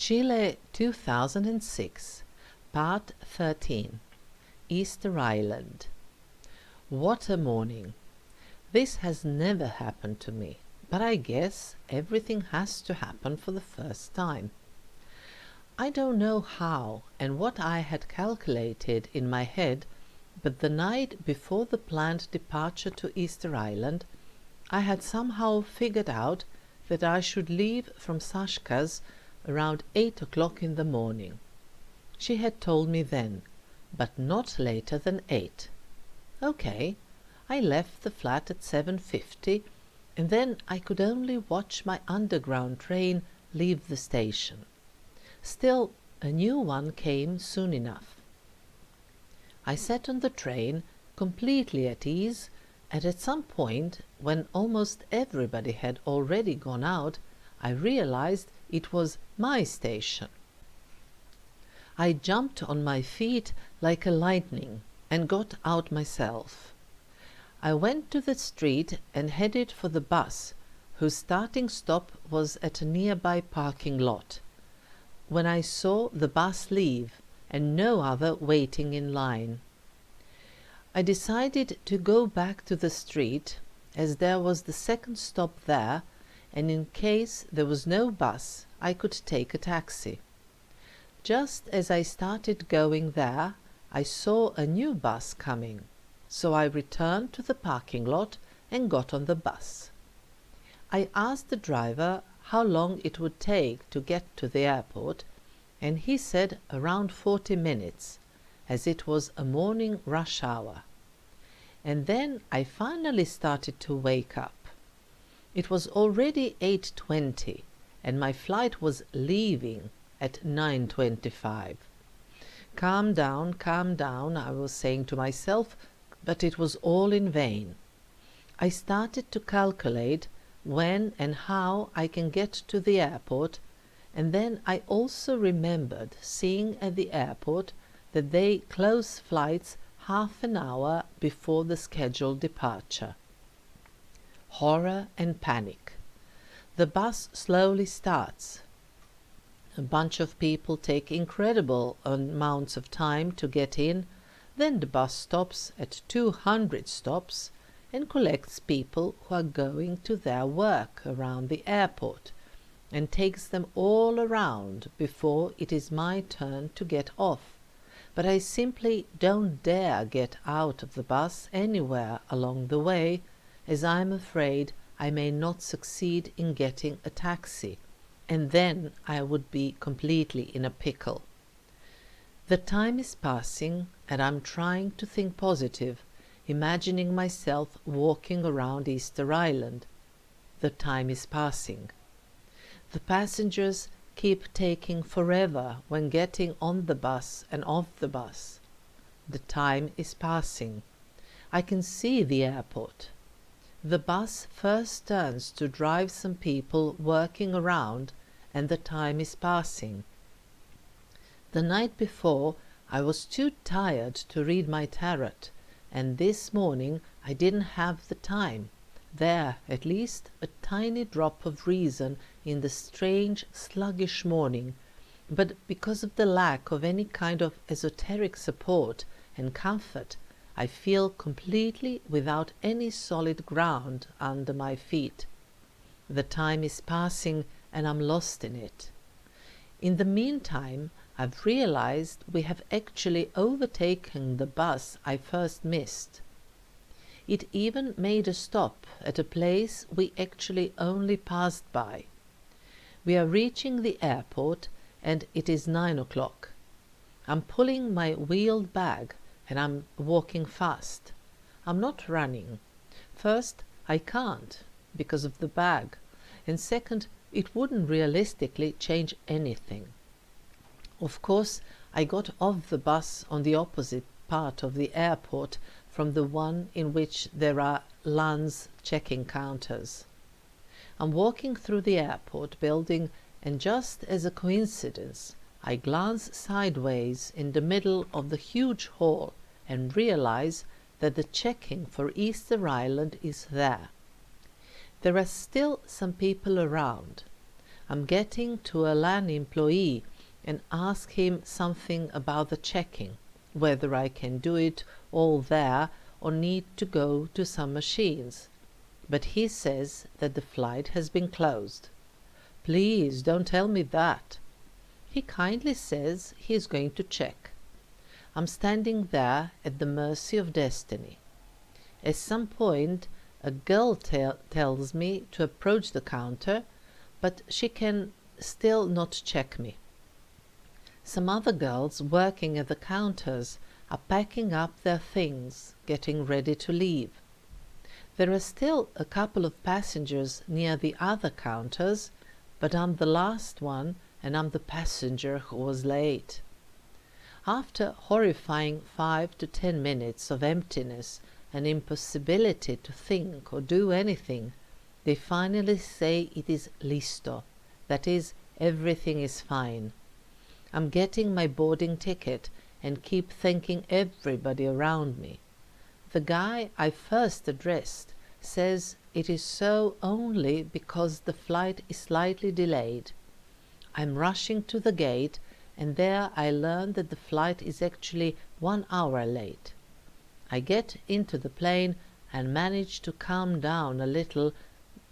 Chile 2006, Part 13, Easter Island. What a morning! This has never happened to me, but I guess everything has to happen for the first time. I don't know how and what I had calculated in my head, but the night before the planned departure to Easter Island, I had somehow figured out that I should leave from Sashka's around 8 o'clock in the morning. She had told me then, but not later than 8. Okay, I left the flat at 7:50, and then I could only watch my underground train leave the station. Still, a new one came soon enough. I sat on the train, completely at ease, and at some point, when almost everybody had already gone out, I realized it was my station. I jumped on my feet like a lightning and got out myself. I went to the street and headed for the bus, whose starting stop was at a nearby parking lot, when I saw the bus leave and no other waiting in line. I decided to go back to the street, as there was the second stop there, and in case there was no bus, I could take a taxi. Just as I started going there, I saw a new bus coming, so I returned to the parking lot and got on the bus. I asked the driver how long it would take to get to the airport, and he said around 40 minutes, as it was a morning rush hour. And then I finally started to wake up. It was already 8:20, and my flight was leaving at 9:25. Calm down, I was saying to myself, but it was all in vain. I started to calculate when and how I can get to the airport, and then I also remembered seeing at the airport that they close flights half an hour before the scheduled departure. Horror and panic. The bus slowly starts. A bunch of people take incredible amounts of time to get in, then the bus stops at 200 stops and collects people who are going to their work around the airport and takes them all around before it is my turn to get off. But I simply don't dare get out of the bus anywhere along the way, as I'm afraid I may not succeed in getting a taxi, and then I would be completely in a pickle. The time is passing, and I'm trying to think positive, imagining myself walking around Easter Island. The time is passing. The passengers keep taking forever when getting on the bus and off the bus. The time is passing. I can see the airport. The bus first turns to drive some people working around, and the time is passing. The night before, I was too tired to read my tarot, and this morning I didn't have the time. There, at least, a tiny drop of reason in the strange, sluggish morning, but because of the lack of any kind of esoteric support and comfort, I feel completely without any solid ground under my feet. The time is passing and I'm lost in it. In the meantime, I've realized we have actually overtaken the bus I first missed. It even made a stop at a place we actually only passed by. We are reaching the airport and it is 9 o'clock. I'm pulling my wheeled bag and I'm walking fast. I'm not running. First, I can't because of the bag, and second, it wouldn't realistically change anything. Of course, I got off the bus on the opposite part of the airport from the one in which there are LAN's checking counters. I'm walking through the airport building, and just as a coincidence, I glance sideways in the middle of the huge hall and realize that the checking for Easter Island is there. There are still some people around. I'm getting to a LAN employee and ask him something about the checking, whether I can do it all there or need to go to some machines. But he says that the flight has been closed. Please don't tell me that. He kindly says he is going to check. I'm standing there at the mercy of destiny. At some point, a girl tells me to approach the counter, but she can still not check me. Some other girls working at the counters are packing up their things, getting ready to leave. There are still a couple of passengers near the other counters, but I'm the last one and I'm the passenger who was late. After horrifying 5 to 10 minutes of emptiness and impossibility to think or do anything, they finally say it is listo, that is, everything is fine. I'm getting my boarding ticket and keep thanking everybody around me. The guy I first addressed says it is so only because the flight is slightly delayed. I'm rushing to the gate, and there I learn that the flight is actually 1 hour late. I get into the plane and manage to calm down a little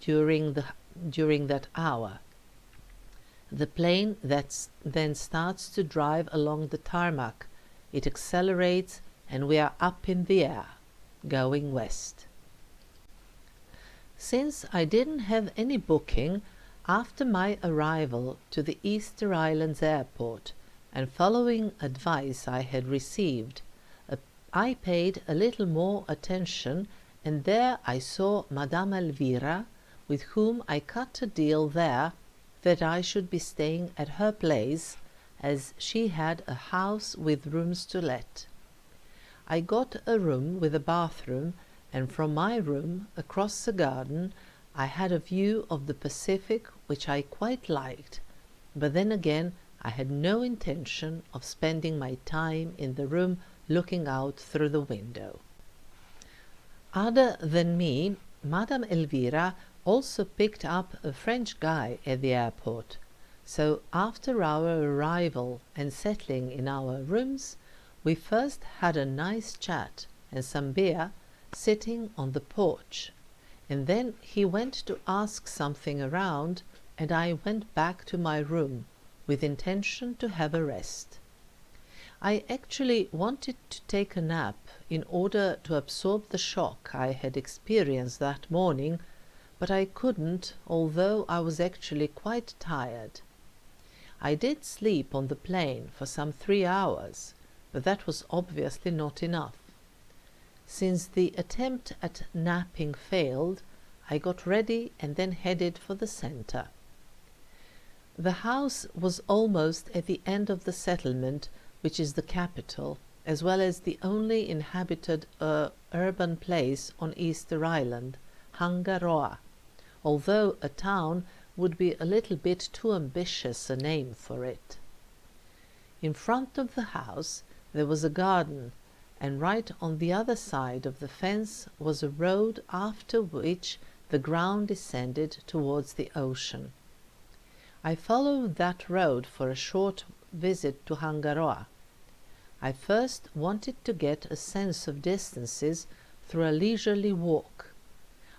during that hour. The plane then starts to drive along the tarmac. It accelerates and we are up in the air, going west. Since I didn't have any booking, after my arrival to the Easter Islands airport and following advice I had received, I paid a little more attention, and there I saw Madame Elvira, with whom I cut a deal there that I should be staying at her place, as she had a house with rooms to let. I got a room with a bathroom, and from my room, across the garden, I had a view of the Pacific which I quite liked, but then again I had no intention of spending my time in the room looking out through the window. Other than me, Madame Elvira also picked up a French guy at the airport, so after our arrival and settling in our rooms, we first had a nice chat and some beer sitting on the porch, and then he went to ask something around, and I went back to my room with intention to have a rest. I actually wanted to take a nap in order to absorb the shock I had experienced that morning, but I couldn't, although I was actually quite tired. I did sleep on the plane for some 3 hours, but that was obviously not enough. Since the attempt at napping failed, I got ready and then headed for the center. The house was almost at the end of the settlement, which is the capital, as well as the only inhabited urban place on Easter Island, Hangaroa, although a town would be a little bit too ambitious a name for it. In front of the house there was a garden, and right on the other side of the fence was a road after which the ground descended towards the ocean. I followed that road for a short visit to Hangaroa. I first wanted to get a sense of distances through a leisurely walk.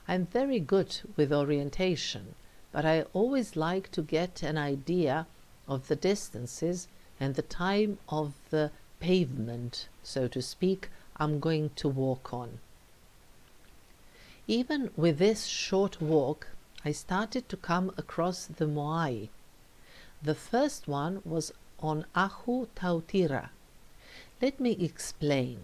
I'm very good with orientation, but I always like to get an idea of the distances and the time of the pavement, so to speak, I'm going to walk on. Even with this short walk, I started to come across the moai. The first one was on Ahu Tautira. Let me explain.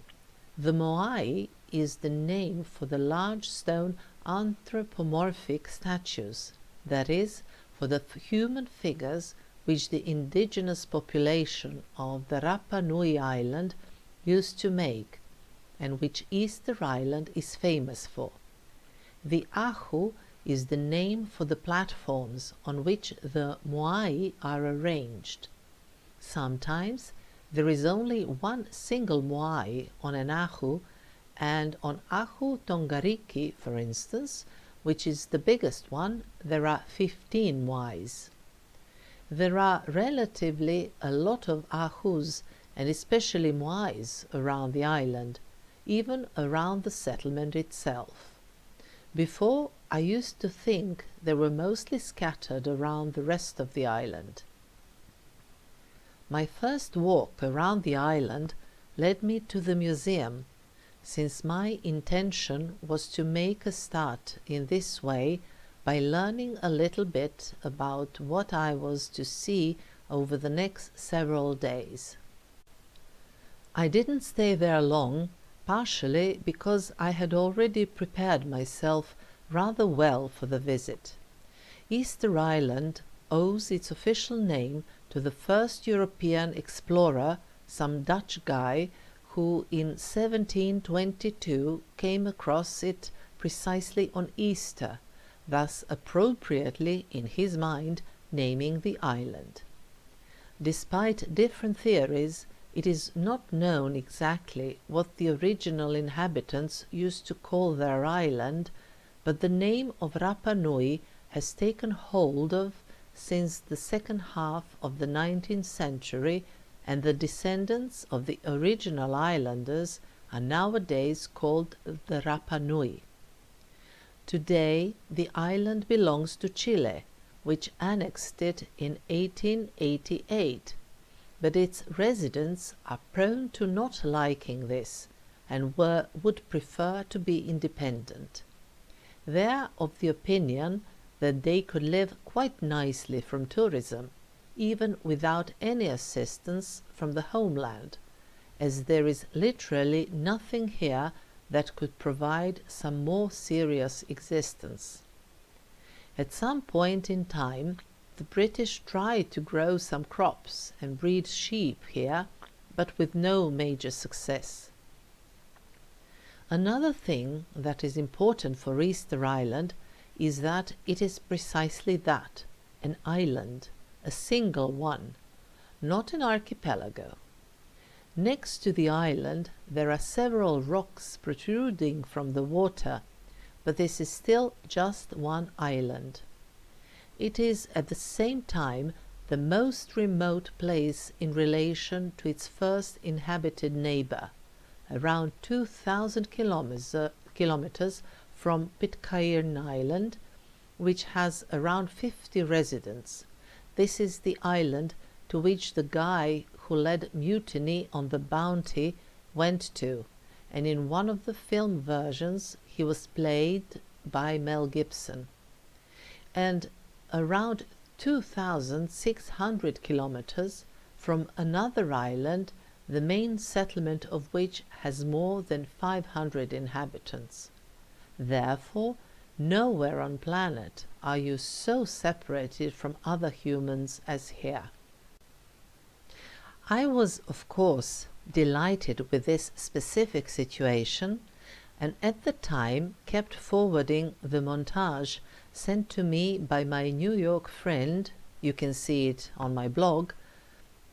The moai is the name for the large stone anthropomorphic statues, that is, for the human figures which the indigenous population of the Rapa Nui Island used to make, and which Easter Island is famous for. The Ahu is the name for the platforms on which the moai are arranged. Sometimes there is only one single moai on an Ahu, and on Ahu Tongariki, for instance, which is the biggest one, there are 15 moais. There are relatively a lot of ahus and especially moais around the island, even around the settlement itself. Before, I used to think they were mostly scattered around the rest of the island. My first walk around the island led me to the museum, since my intention was to make a start in this way by learning a little bit about what I was to see over the next several days. I didn't stay there long, partially because I had already prepared myself rather well for the visit. Easter Island owes its official name to the first European explorer, some Dutch guy, who in 1722 came across it precisely on Easter, thus appropriately in his mind naming the island. Despite different theories, it is not known exactly what the original inhabitants used to call their island, but the name of Rapa Nui has taken hold of since the second half of the 19th century, and the descendants of the original islanders are nowadays called the Rapa Nui. Today, the island belongs to Chile, which annexed it in 1888, but its residents are prone to not liking this and would prefer to be independent. They are of the opinion that they could live quite nicely from tourism, even without any assistance from the homeland, as there is literally nothing here that could provide some more serious existence. At some point in time, the British tried to grow some crops and breed sheep here, but with no major success. Another thing that is important for Easter Island is that it is precisely that, an island, a single one, not an archipelago. Next to the island there are several rocks protruding from the water, but this is still just one island. It is at the same time the most remote place in relation to its first inhabited neighbor, around 2,000 kilometers from Pitcairn Island, which has around 50 residents. This is the island to which the guy who led mutiny on the Bounty went to, and in one of the film versions he was played by Mel Gibson. And around 2,600 kilometers from another island, the main settlement of which has more than 500 inhabitants. Therefore, nowhere on planet are you so separated from other humans as here. I was, of course, delighted with this specific situation, and at the time kept forwarding the montage sent to me by my New York friend, you can see it on my blog.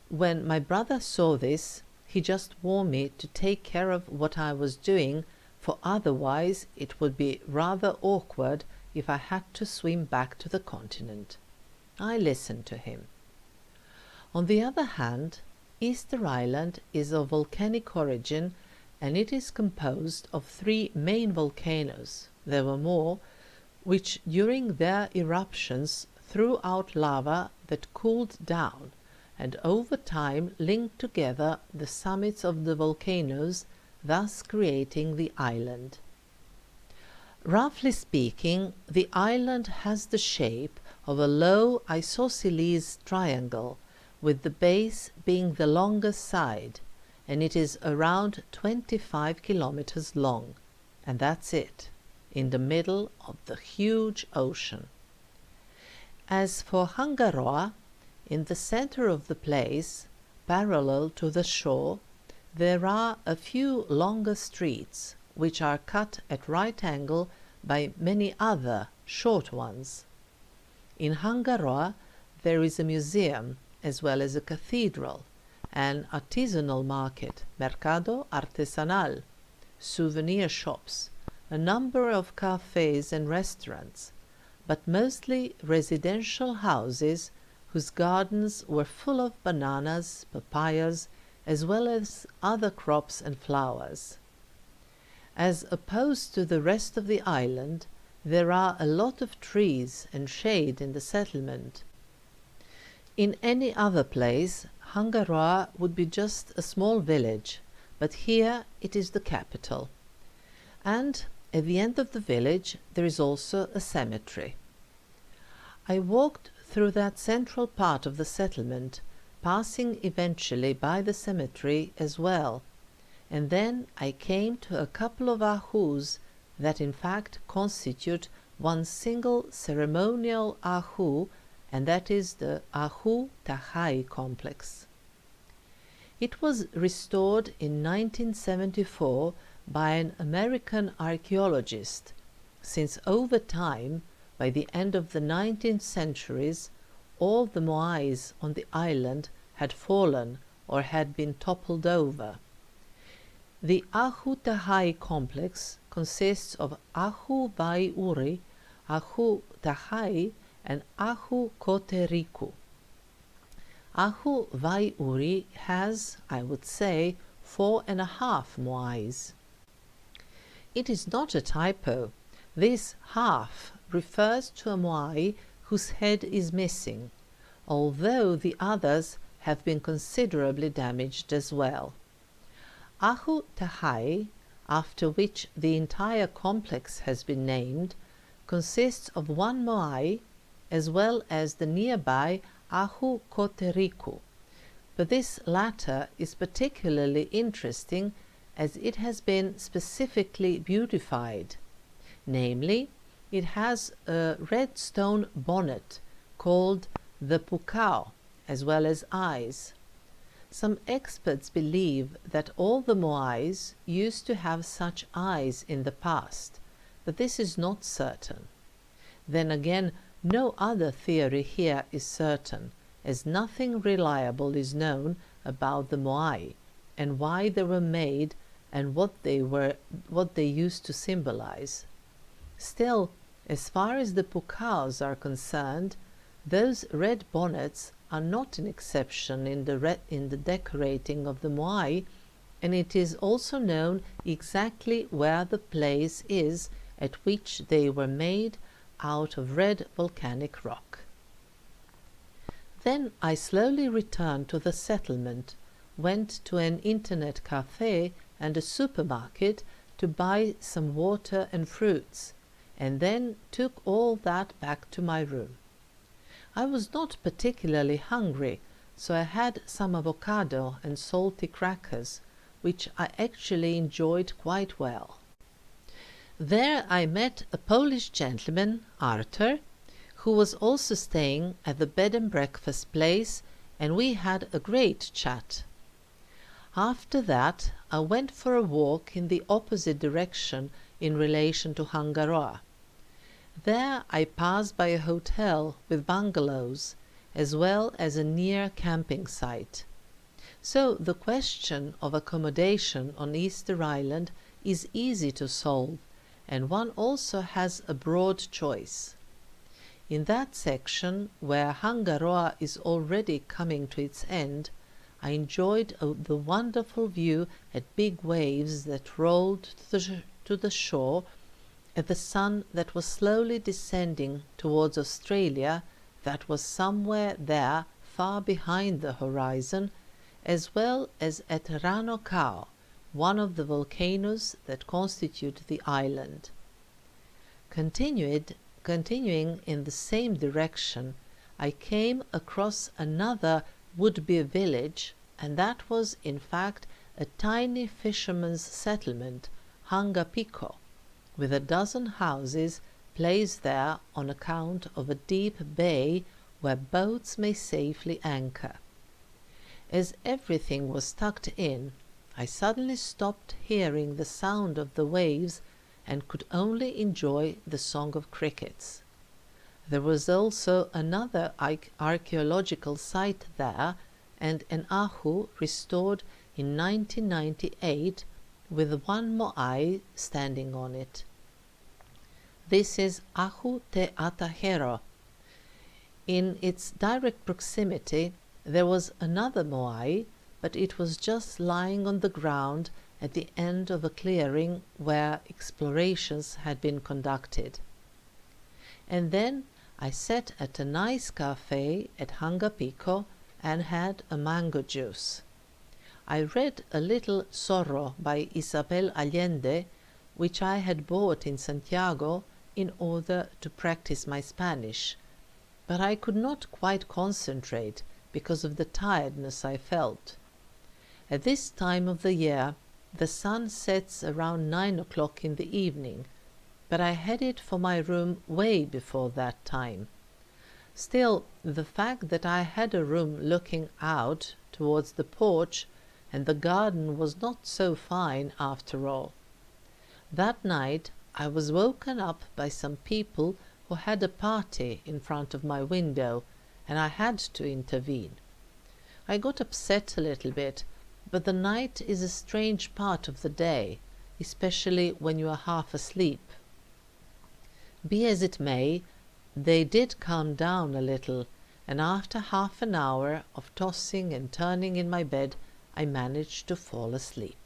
When my brother saw this, he just warned me to take care of what I was doing, for otherwise it would be rather awkward if I had to swim back to the continent. I listened to him. On the other hand, Easter Island is of volcanic origin, and it is composed of 3 main volcanoes. There were more, which during their eruptions threw out lava that cooled down, and over time linked together the summits of the volcanoes, thus creating the island. Roughly speaking, the island has the shape of a low isosceles triangle, with the base being the longest side, and it is around 25 kilometers long, and that's it, in the middle of the huge ocean. As for Hangaroa, in the center of the place, parallel to the shore, there are a few longer streets, which are cut at right angle by many other short ones. In Hangaroa there is a museum, as well as a cathedral, an artisanal market, mercado artesanal, souvenir shops, a number of cafes and restaurants, but mostly residential houses whose gardens were full of bananas, papayas, as well as other crops and flowers. As opposed to the rest of the island, there are a lot of trees and shade in the settlement. In any other place, Hangaroa would be just a small village, but here it is the capital. And at the end of the village there is also a cemetery. I walked through that central part of the settlement, passing eventually by the cemetery as well, and then I came to a couple of ahus that in fact constitute one single ceremonial ahu, and that is the Ahu Tahai complex. It was restored in 1974 by an American archaeologist, since over time, by the end of the 19th centuries, all the moais on the island had fallen or had been toppled over. The Ahu Tahai complex consists of Ahu Vai Uri, Ahu Tahai, and Ahu Koteriku. Ahu Vai Uri has, I would say, 4.5 moais. It is not a typo. This half refers to a moai whose head is missing, although the others have been considerably damaged as well. Ahu Tahai, after which the entire complex has been named, consists of one moai as well as the nearby Ahu Koteriku, but this latter is particularly interesting as it has been specifically beautified. Namely, it has a red stone bonnet called the pukao, as well as eyes. Some experts believe that all the moais used to have such eyes in the past, but this is not certain. Then again, no other theory here is certain, as nothing reliable is known about the moai and why they were made and what they used to symbolize. Still, as far as the pukaos are concerned, those red bonnets are not an exception in the decorating of the moai, and it is also known exactly where the place is at which they were made out of red volcanic rock. Then I slowly returned to the settlement, went to an internet cafe and a supermarket to buy some water and fruits, and then took all that back to my room. I was not particularly hungry, so I had some avocado and salty crackers, which I actually enjoyed quite well. There I met a Polish gentleman, Arthur, who was also staying at the bed and breakfast place, and we had a great chat. After that I went for a walk in the opposite direction in relation to Hangaroa. There I passed by a hotel with bungalows, as well as a near camping site. So the question of accommodation on Easter Island is easy to solve, and one also has a broad choice. In that section, where Hangaroa is already coming to its end, I enjoyed the wonderful view at big waves that rolled to the shore, at the sun that was slowly descending towards Australia that was somewhere there far behind the horizon, as well as at Rano Kau, one of the volcanoes that constitute the island. Continuing in the same direction, I came across another would-be village, and that was in fact a tiny fisherman's settlement, Hangapiko, with a dozen houses placed there on account of a deep bay where boats may safely anchor. As everything was tucked in, I suddenly stopped hearing the sound of the waves and could only enjoy the song of crickets. There was also another archaeological site there, and an ahu restored in 1998 with one moai standing on it. This is Ahu Te Atahero. In its direct proximity there was another moai, but it was just lying on the ground at the end of a clearing where explorations had been conducted. And then I sat at a nice cafe at Hangapico and had a mango juice. I read a little Zorro by Isabel Allende, which I had bought in Santiago in order to practice my Spanish, but I could not quite concentrate because of the tiredness I felt. At this time of the year the sun sets around 9 o'clock in the evening, but I headed for my room way before that time. Still, the fact that I had a room looking out towards the porch and the garden was not so fine after all. That night I was woken up by some people who had a party in front of my window, and I had to intervene. I got upset a little bit, but the night is a strange part of the day, especially when you are half asleep. Be as it may, they did calm down a little, and after half an hour of tossing and turning in my bed, I managed to fall asleep.